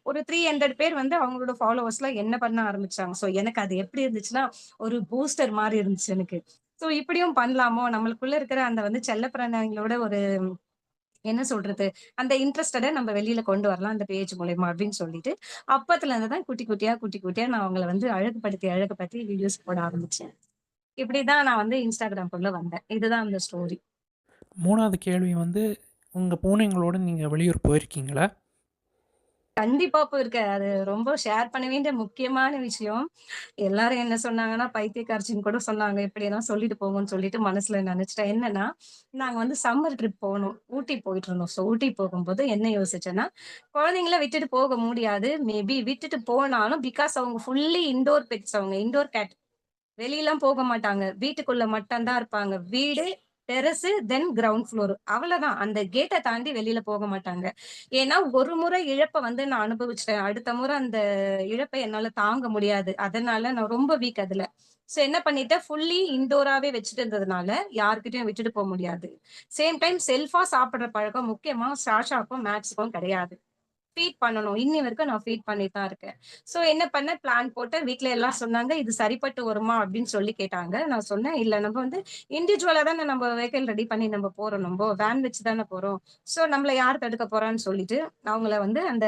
ஒரு 300 பேர் வந்து அவங்களோட ஃபாலோவர்ஸ்ல என்ன பண்ண ஆரம்பிச்சாங்க. சோ எனக்கு அது எப்படி இருந்துச்சுன்னா, ஒரு பூஸ்டர் மாரி இருந்துச்சு எனக்கு. சோ இப்படியும் பண்ணலாமோ! நம்மளுக்குள்ள இருக்கிற அந்த வந்து செல்லப்பிராணிகளோட ஒரு என்ன சொல்றது? அந்த இன்ட்ரஸ்டட நம்ம வெளியில கொண்டு வரலாம் அந்த பேஜ் மூலியமா அப்படின்னு சொல்லிட்டு, அப்பத்துல இருந்து தான் குட்டி குட்டியா, குட்டி குட்டியா நான் அவங்கள வந்து அழகுபடுத்தி, அழகுபடுத்தி வீடியோஸ் போட ஆரம்பிச்சேன். இப்படிதான் நான் வந்து Instagramக்குள்ள வந்தேன். இதுதான் அந்த ஸ்டோரி. 3வது கேள்வி வந்து, உங்க பூனைங்களோட நீங்க வெளியூர் போயிருக்கீங்களா? கண்டிப்பா போயிருக்கேன். அது ரொம்ப ஷேர் பண்ண வேண்டிய முக்கியமான விஷயம். எல்லாரும் என்ன சொன்னாங்கன்னா, பைத்தியக்காரச்சின்னு கூட சொன்னாங்க. இப்படியெல்லாம் சொல்லிட்டு போங்கன்னு சொல்லிட்டு மனசுல நெனச்சுட்டேன். என்னன்னா, நாங்க வந்து சம்மர் ட்ரிப் போனோம். ஊட்டி போயிட்டுருந்தோம். ஊட்டி போகும்போது என்ன யோசிச்சேன்னா, குழந்தைங்கள விட்டுட்டு போக முடியாது. மேபி விட்டுட்டு போனாலும் பிகாஸ் அவங்க ஃபுல்லி இன்டோர் பெட்ஸ் அவங்க. Indoor cat. வெளியலாம் போக மாட்டாங்க. வீட்டுக்குள்ள மட்டும் தான் இருப்பாங்க. வீடு, டெரஸு, தென் கிரவுண்ட் ஃப்ளோர். அவ்வளதான். அந்த கேட்ட தாண்டி வெளில போக மாட்டாங்க. ஏன்னா, ஒரு முறை இழப்ப வந்து நான் அனுபவிச்சுட்டேன். அடுத்த முறை அந்த இழப்ப என்னால தாங்க முடியாது. அதனால நான் ரொம்ப வீக் அதுல. சோ என்ன பண்ணிட்டேன், ஃபுல்லி இன்டோராவே வச்சுட்டு இருந்ததுனால, யார்கிட்டயும் விட்டுட்டு போ முடியாது. சேம் டைம் செல்ஃபா சாப்பிடுற பழக்கம் முக்கியமா சாஷாக்கும், மேக்ஸுக்கும் கிடையாது. ஃபீட் பண்ணணும். இன்னி வரைக்கும் நான் ஃபீட் பண்ணிட்டு தான் இருக்கேன். சோ என்ன பண்ணேன், பிளான் போட்டேன். வீட்ல எல்லாம் சொன்னாங்க, "இது சரிப்பட்டு வருமா?" அப்படின்னு சொல்லி கேட்டாங்க. நான் சொன்னேன், "இல்ல நம்ம வந்து இண்டிவிஜுவலா தானே நம்ம வெஹிக்கிள் ரெடி பண்ணி நம்ம போறோம் நம்போ. வேன் வச்சு தானே போறோம். சோ நம்மள யார் தடுக்க போறான்னு" சொல்லிட்டு, அவங்கள வந்து அந்த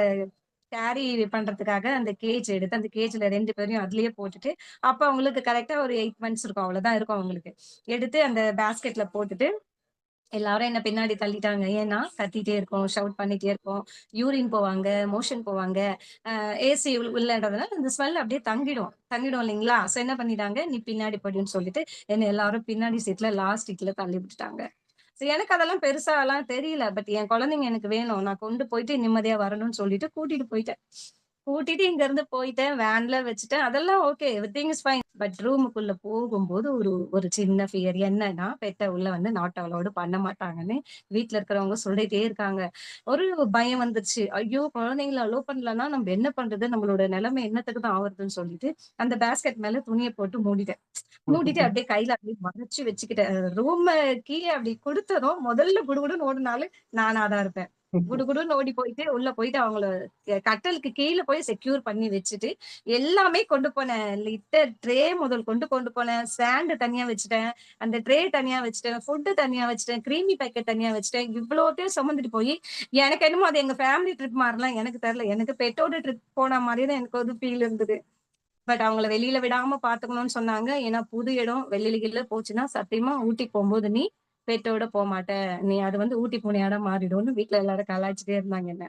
கேரி பண்றதுக்காக அந்த கேஜ் எடுத்து, அந்த கேஜ்ல 2 பேரையும் அதிலேயே போட்டுட்டு, அப்ப அவங்களுக்கு கரெக்ட்டா ஒரு 8 மந்த்ஸ் இருக்கும். அவ்வளோதான் இருக்கும் அவங்களுக்கு. எடுத்து அந்த பேஸ்கெட்ல போட்டுட்டு எல்லாரும் என்ன பின்னாடி தள்ளிட்டாங்க. ஏன்னா, கத்திட்டே இருக்கோம், ஷவுட் பண்ணிட்டே இருக்கோம். யூரின் போவாங்க, மோஷன் போவாங்க. ஏசி உள்ளன்றதுனால அந்த ஸ்மெல் அப்படியே தங்கிடும். தங்கிடும் இல்லைங்களா? சோ என்ன பண்ணிட்டாங்க, "நீ பின்னாடி படின்னு" சொல்லிட்டு, என்ன எல்லாரும் பின்னாடி சீட்ல லாஸ்ட் சீட்ல தள்ளி விட்டுட்டாங்க. சோ எனக்கு அதெல்லாம் பெருசாலாம் தெரியல. பட் என் குழந்தைங்க எனக்கு வேணும். நான் கொண்டு போயிட்டு நிம்மதியா வரணும்னு சொல்லிட்டு கூட்டிட்டு போயிட்டேன். கூட்டிட்டு இங்கருந்து போயிட்டேன். வேன்ல வச்சுட்டேன். அதெல்லாம் okay. Everything is fine. But ரூமுக்குள்ள போகும்போது ஒரு ஒரு சின்ன ஃபியர். என்னன்னா, பெட்ட உள்ள வந்து நாட் அலோவ்ட் பண்ண மாட்டாங்கன்னு வீட்ல இருக்கிறவங்க சொல்லிட்டே இருக்காங்க. ஒரு பயம் வந்துருச்சு. ஐயோ! குழந்தைங்கள அலோவ் பண்ணலன்னா நம்ம என்ன பண்றது? நம்மளோட நிலைமை என்னத்துக்கு தான் ஆவுறதுன்னு சொல்லிட்டு, அந்த பாஸ்கெட் மேல துணிய போட்டு மூடிட்டேன். மூடிட்டு அப்படியே கையில அப்படியே மறைச்சு வச்சுக்கிட்டேன். ரூம கீய அப்படி குடுத்ததும் முதல்ல குடுகுடுன்னு ஓடுன ஆளு நானா தான் இருப்பேன். குடுகுடுன்னு ஓடி போயிட்டு, உள்ள போயிட்டு அவங்கள கட்டிலுக்கு கீழ போய் செக்யூர் பண்ணி வச்சுட்டு, எல்லாமே கொண்டு போனேன். லிட்டர் ட்ரே முதல் கொண்டு கொண்டு போனேன். ஸ்டாண்ட் தனியா வச்சுட்டேன். அந்த ட்ரே தனியா வச்சுட்டேன். ஃபுட் தனியா வச்சுட்டேன். கிரீமி பேக்கெட் தனியா வச்சுட்டேன். இவ்வளோத்தையும் சுமந்துட்டு போயி, எனக்கு என்னமோ அது எங்க ஃபேமிலி ட்ரிப் மாரிலாம் எனக்கு தெரியல. எனக்கு பெட்டோட ட்ரிப் போன மாரி தான் எனக்கு ஒரு ஃபீல் இருந்தது. பட் அவங்கள வெளியில விடாம பாத்துக்கணும்னு சொன்னாங்க. ஏன்னா புது இடம் வெளியில கில்ல போச்சுன்னா, சத்தியமா ஊட்டி போம்போது நீ பெட்டோட போமாட்ட. நீ அது வந்து ஊட்டி பூனையாட மாறிடும்னு வீட்ல எல்லாரும் கலாய்ச்சுட்டே இருந்தாங்க என்ன.